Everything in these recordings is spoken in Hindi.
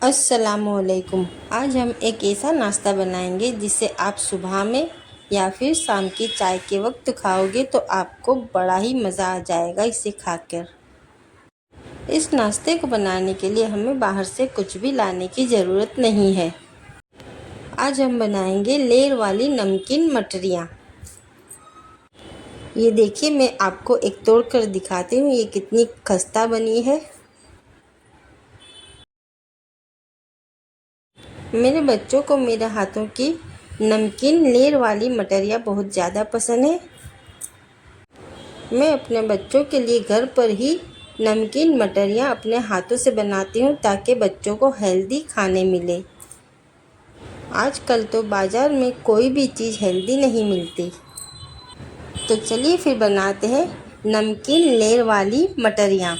अस्सलामुअलैकुम। आज हम एक ऐसा नाश्ता बनाएंगे जिसे आप सुबह में या फिर शाम की चाय के वक्त खाओगे तो आपको बड़ा ही मज़ा आ जाएगा इसे खाकर। इस नाश्ते को बनाने के लिए हमें बाहर से कुछ भी लाने की ज़रूरत नहीं है। आज हम बनाएंगे लेयर वाली नमकीन मटरियाँ। ये देखिए, मैं आपको एक तोड़ कर दिखाती हूँ ये कितनी खस्ता बनी है। मेरे बच्चों को मेरे हाथों की नमकीन लेयर वाली मटरियाँ बहुत ज़्यादा पसंद है। मैं अपने बच्चों के लिए घर पर ही नमकीन मटरियाँ अपने हाथों से बनाती हूँ ताकि बच्चों को हेल्दी खाने मिले। आजकल तो बाज़ार में कोई भी चीज़ हेल्दी नहीं मिलती। तो चलिए फिर बनाते हैं नमकीन लेयर वाली मटरियाँ।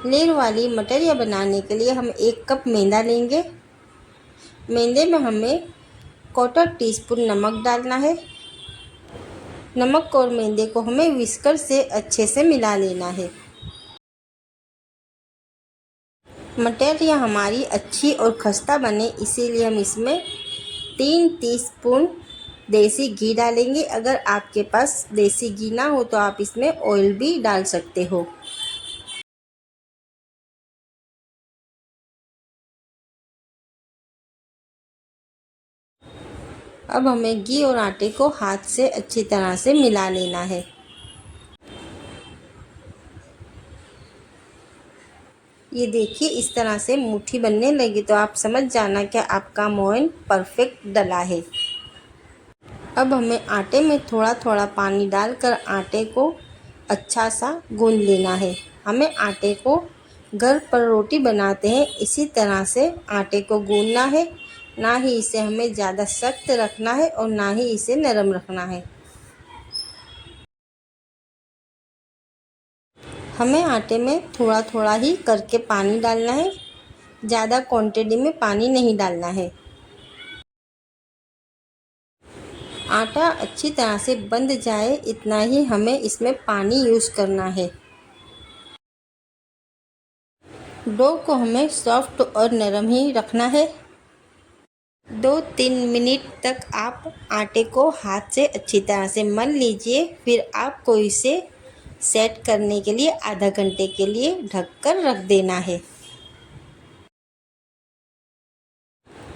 लेयर वाली मटरियाँ बनाने के लिए हम 1 कप मैदा लेंगे। मैदे में हमें 1/4 टीस्पून नमक डालना है। नमक और मैदे को हमें विस्कर से अच्छे से मिला लेना है। मटरियाँ हमारी अच्छी और खस्ता बने इसीलिए हम इसमें 3 टीस्पून देसी घी डालेंगे। अगर आपके पास देसी घी ना हो तो आप इसमें ऑयल भी डाल सकते हो। अब हमें घी और आटे को हाथ से अच्छी तरह से मिला लेना है। ये देखिए, इस तरह से मुट्ठी बनने लगी तो आप समझ जाना कि आपका मोयन परफेक्ट डला है। अब हमें आटे में थोड़ा थोड़ा पानी डालकर आटे को अच्छा सा गूंद लेना है। हमें आटे को घर पर रोटी बनाते हैं इसी तरह से आटे को गूंदना है। ना ही इसे हमें ज़्यादा सख्त रखना है और ना ही इसे नरम रखना है। हमें आटे में थोड़ा थोड़ा ही करके पानी डालना है, ज़्यादा क्वांटिटी में पानी नहीं डालना है। आटा अच्छी तरह से बंध जाए इतना ही हमें इसमें पानी यूज़ करना है। डो को हमें सॉफ्ट और नरम ही रखना है। 2-3 मिनट तक आप आटे को हाथ से अच्छी तरह से मल लीजिए। फिर आपको इसे सेट करने के लिए आधा घंटे के लिए ढककर रख देना है।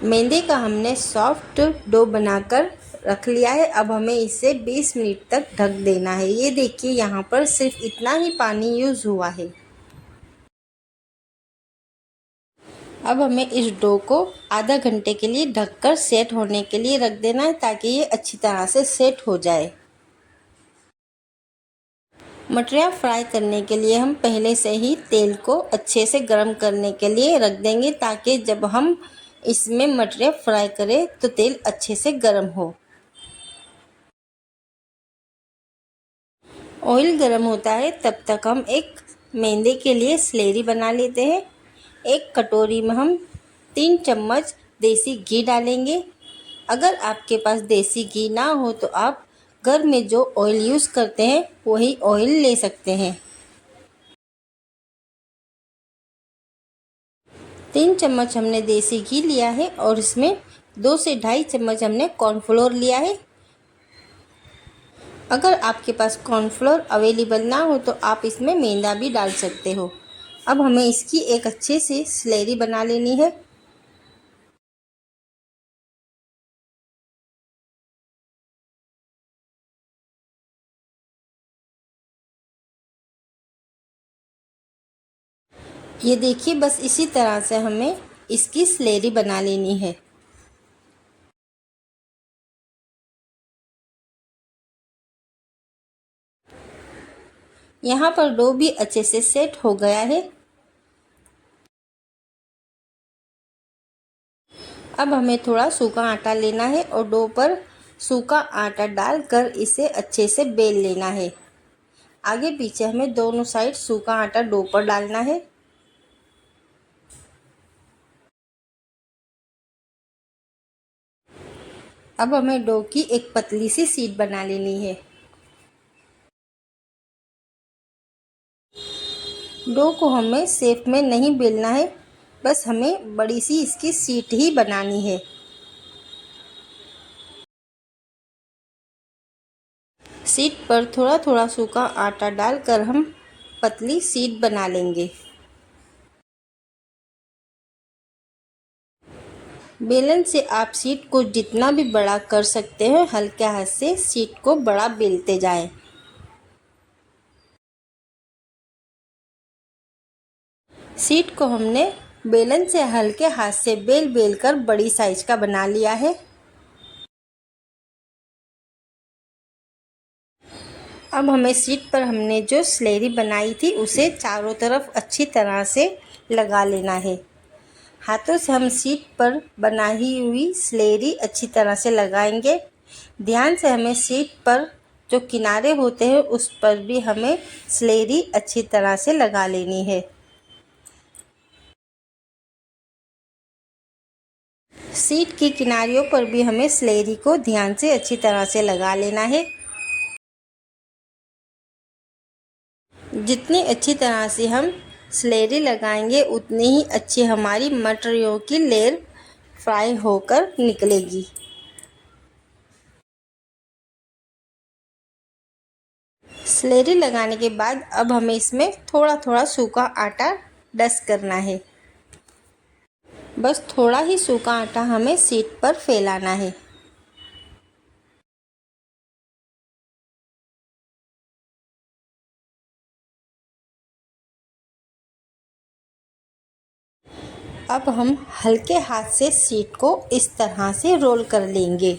मैदे का हमने सॉफ्ट डो बनाकर रख लिया है। अब हमें इसे 20 मिनट तक ढक देना है। ये देखिए, यहाँ पर सिर्फ इतना ही पानी यूज़ हुआ है। अब हमें इस डो को आधा घंटे के लिए ढककर सेट होने के लिए रख देना है ताकि ये अच्छी तरह से सेट हो जाए। मटरियाँ फ्राई करने के लिए हम पहले से ही तेल को अच्छे से गर्म करने के लिए रख देंगे ताकि जब हम इसमें मटरियाँ फ्राई करें तो तेल अच्छे से गर्म हो। ऑयल गर्म होता है तब तक हम एक मैदे के लिए स्लेरी बना लेते हैं। एक कटोरी में हम 3 चम्मच देसी घी डालेंगे। अगर आपके पास देसी घी ना हो तो आप घर में जो ऑयल यूज़ करते हैं वही ऑयल ले सकते हैं। 3 चम्मच हमने देसी घी लिया है और इसमें 2 से 2.5 चम्मच हमने कॉर्नफ्लोर लिया है। अगर आपके पास कॉर्नफ्लोर अवेलेबल ना हो तो आप इसमें मैदा भी डाल सकते हो। अब हमें इसकी एक अच्छी सी स्लेरी बना लेनी है। ये देखिए, बस इसी तरह से हमें इसकी स्लेरी बना लेनी है। यहाँ पर डो भी अच्छे से सेट हो गया है। अब हमें थोड़ा सूखा आटा लेना है और डो पर सूखा आटा डालकर इसे अच्छे से बेल लेना है। आगे पीछे हमें दोनों साइड सूखा आटा डो पर डालना है। अब हमें डो की एक पतली सी शीट बना लेनी है। डो को हमें शेप में नहीं बेलना है, बस हमें बड़ी सी इसकी शीट ही बनानी है। शीट पर थोड़ा थोड़ा सूखा आटा डालकर हम पतली शीट बना लेंगे। बेलन से आप शीट को जितना भी बड़ा कर सकते हैं, हल्के हाथ से शीट को बड़ा बेलते जाएं। शीट को हमने बेलन से हल्के हाथ से बेल बेल कर बड़ी साइज का बना लिया है। अब हमें शीट पर हमने जो स्लेरी बनाई थी उसे चारों तरफ अच्छी तरह से लगा लेना है। हाथों से हम शीट पर बनाई हुई स्लेरी अच्छी तरह से लगाएंगे। ध्यान से हमें शीट पर जो किनारे होते हैं उस पर भी हमें स्लेरी अच्छी तरह से लगा लेनी है। शीट की किनारियों पर भी हमें स्लेरी को ध्यान से अच्छी तरह से लगा लेना है। जितनी अच्छी तरह से हम स्लेरी लगाएंगे उतनी ही अच्छी हमारी मटरियों की लेयर फ्राई होकर निकलेगी। स्लेरी लगाने के बाद अब हमें इसमें थोड़ा थोड़ा सूखा आटा डस्ट करना है। बस थोड़ा ही सूखा आटा हमें शीट पर फैलाना है। अब हम हल्के हाथ से शीट को इस तरह से रोल कर लेंगे।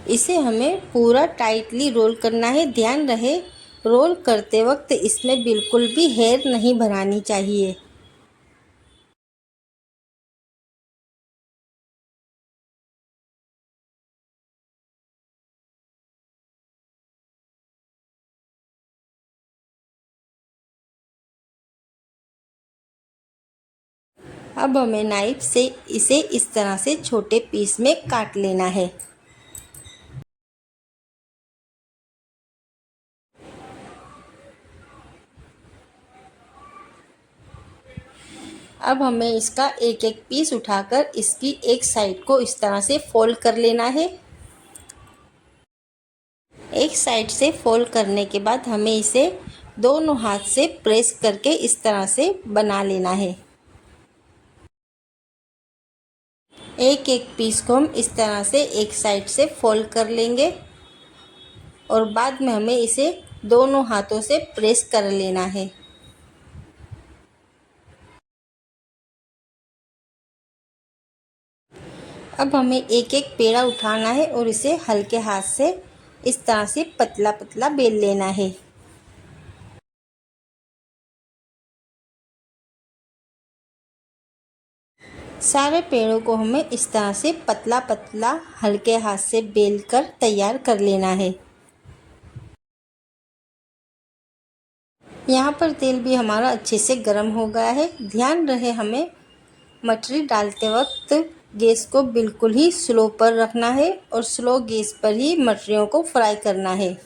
इसे हमें पूरा टाइटली रोल करना है। ध्यान रहे रोल करते वक्त इसमें बिल्कुल भी हेयर नहीं बनानी चाहिए। अब हमें नाइफ से इसे इस तरह से छोटे पीस में काट लेना है। अब हमें इसका एक एक पीस उठाकर इसकी एक साइड को इस तरह से फोल्ड कर लेना है। एक साइड से फोल्ड करने के बाद हमें इसे दोनों हाथ से प्रेस करके इस तरह से बना लेना है। एक एक पीस को हम इस तरह से एक साइड से फोल्ड कर लेंगे और बाद में हमें इसे दोनों हाथों से प्रेस कर लेना है। अब हमें एक एक पेड़ा उठाना है और इसे हल्के हाथ से इस तरह से पतला पतला बेल लेना है। सारे पेड़ों को हमें इस तरह से पतला पतला हल्के हाथ से बेल कर तैयार कर लेना है। यहाँ पर तेल भी हमारा अच्छे से गर्म हो गया है। ध्यान रहे हमें मटरी डालते वक्त गैस को बिल्कुल ही स्लो पर रखना है और स्लो गैस पर ही मटरियों को फ्राई करना है।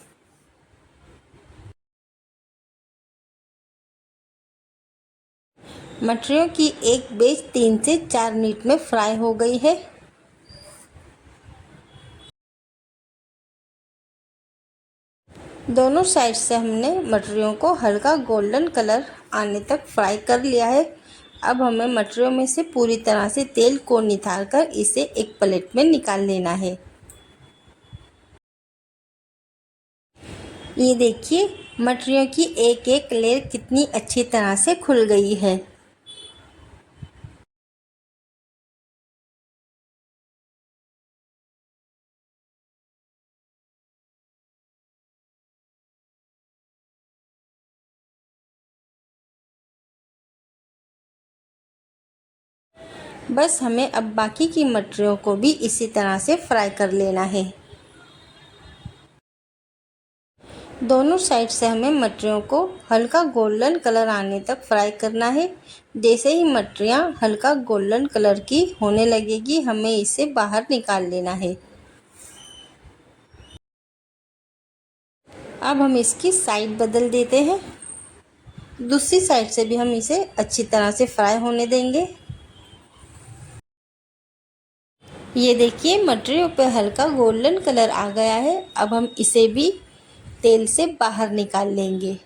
मटरियों की एक बैच 3 से 4 मिनट में फ्राई हो गई है। दोनों साइड से हमने मटरियों को हल्का गोल्डन कलर आने तक फ्राई कर लिया है। अब हमें मटरियों में से पूरी तरह से तेल को निथार कर इसे एक प्लेट में निकाल लेना है। ये देखिए मटरियों की एक एक लेयर कितनी अच्छी तरह से खुल गई है। बस हमें अब बाकी की मटरियों को भी इसी तरह से फ्राई कर लेना है। दोनों साइड से हमें मटरियों को हल्का गोल्डन कलर आने तक फ्राई करना है। जैसे ही मटरियाँ हल्का गोल्डन कलर की होने लगेगी, हमें इसे बाहर निकाल लेना है। अब हम इसकी साइड बदल देते हैं। दूसरी साइड से भी हम इसे अच्छी तरह से फ्राई होने देंगे। ये देखिए मटरियों पे हल्का गोल्डन कलर आ गया है। अब हम इसे भी तेल से बाहर निकाल लेंगे।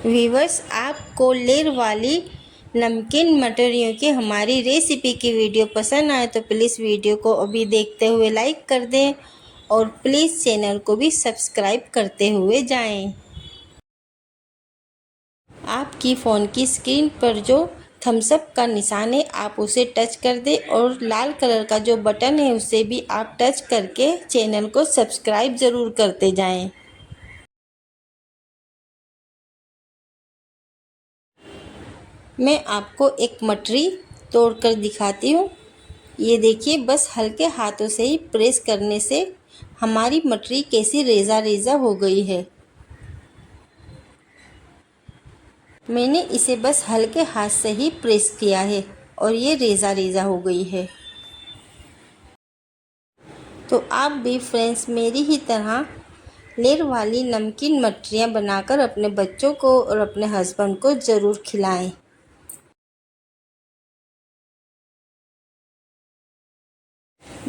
व्यूअर्स, आपको लेयर वाली नमकीन मटरियों की हमारी रेसिपी की वीडियो पसंद आए तो प्लीज़ वीडियो को अभी देखते हुए लाइक कर दें और प्लीज़ चैनल को भी सब्सक्राइब करते हुए जाएं। आपकी फ़ोन की स्क्रीन पर जो थम्स अप का निशान है आप उसे टच कर दें और लाल कलर का जो बटन है उसे भी आप टच करके चैनल को सब्सक्राइब ज़रूर करते जाएं। मैं आपको एक मटरी तोड़कर दिखाती हूँ। ये देखिए, बस हल्के हाथों से ही प्रेस करने से हमारी मटरी कैसी रेज़ा रेज़ा हो गई है। मैंने इसे बस हल्के हाथ से ही प्रेस किया है और ये रेज़ा रेज़ा हो गई है। तो आप भी फ्रेंड्स मेरी ही तरह लेयर वाली नमकीन मटरियाँ बनाकर अपने बच्चों को और अपने हस्बैंड को ज़रूर खिलाएं।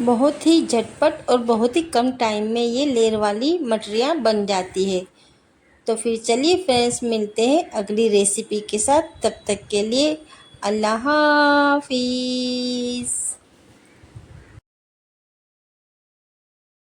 बहुत ही झटपट और बहुत ही कम टाइम में ये लेयर वाली मटरियाँ बन जाती है। तो फिर चलिए फ्रेंड्स, मिलते हैं अगली रेसिपी के साथ। तब तक के लिए अल्लाह हाफिज़।